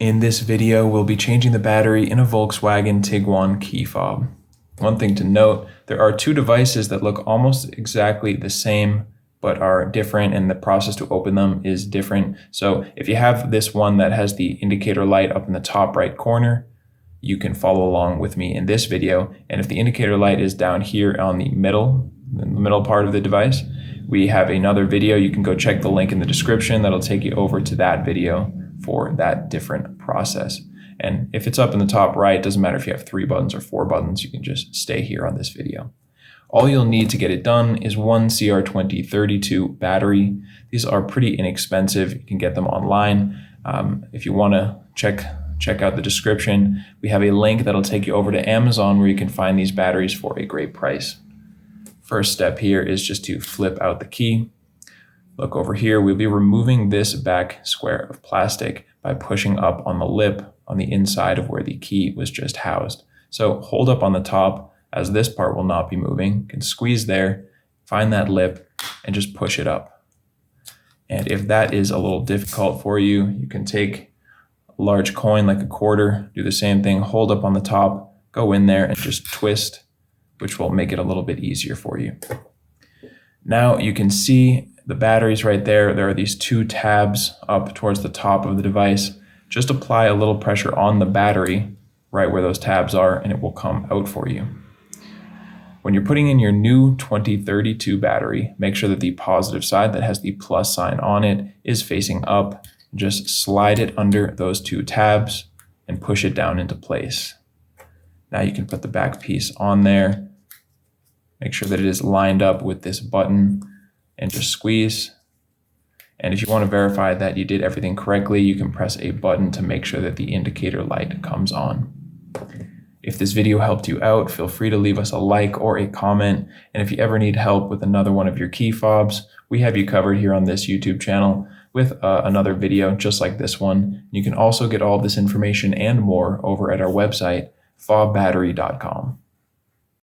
In this video, we'll be changing the battery in a Volkswagen Tiguan key fob. One thing to note, there are two devices that look almost exactly the same but are different, and the process to open them is different. So if you have this one that has the indicator light up in the top right corner, you can follow along with me in this video. And if the indicator light is down here on the middle part of the device, we have another video. You can go check the link in the description. That'll take you over to that video for that different process. And if it's up in the top right, it doesn't matter if you have 3 buttons or 4 buttons, you can just stay here on this video. All you'll need to get it done is one CR2032 battery. These are pretty inexpensive. You can get them online. If you want to check out the description, we have a link that'll take you over to Amazon where you can find these batteries for a great price. First step here is just to flip out the key. Look over here, we'll be removing this back square of plastic by pushing up on the lip on the inside of where the key was just housed. So hold up on the top, as this part will not be moving. You can squeeze there, find that lip, and just push it up. And if that is a little difficult for you, you can take a large coin like a quarter, do the same thing, hold up on the top, go in there and just twist, which will make it a little bit easier for you. Now you can see the batteries right there. There are these 2 tabs up towards the top of the device. Just apply a little pressure on the battery right where those tabs are and it will come out for you. When you're putting in your new 2032 battery, make sure that the positive side that has the plus sign on it is facing up. Just slide it under those 2 tabs and push it down into place. Now you can put the back piece on there. Make sure that it is lined up with this button and just squeeze. And if you want to verify that you did everything correctly, you can press a button to make sure that the indicator light comes on. If this video helped you out, feel free to leave us a like or a comment. And if you ever need help with another one of your key fobs, we have you covered here on this YouTube channel with another video just like this one. You can also get all this information and more over at our website, FobBattery.com.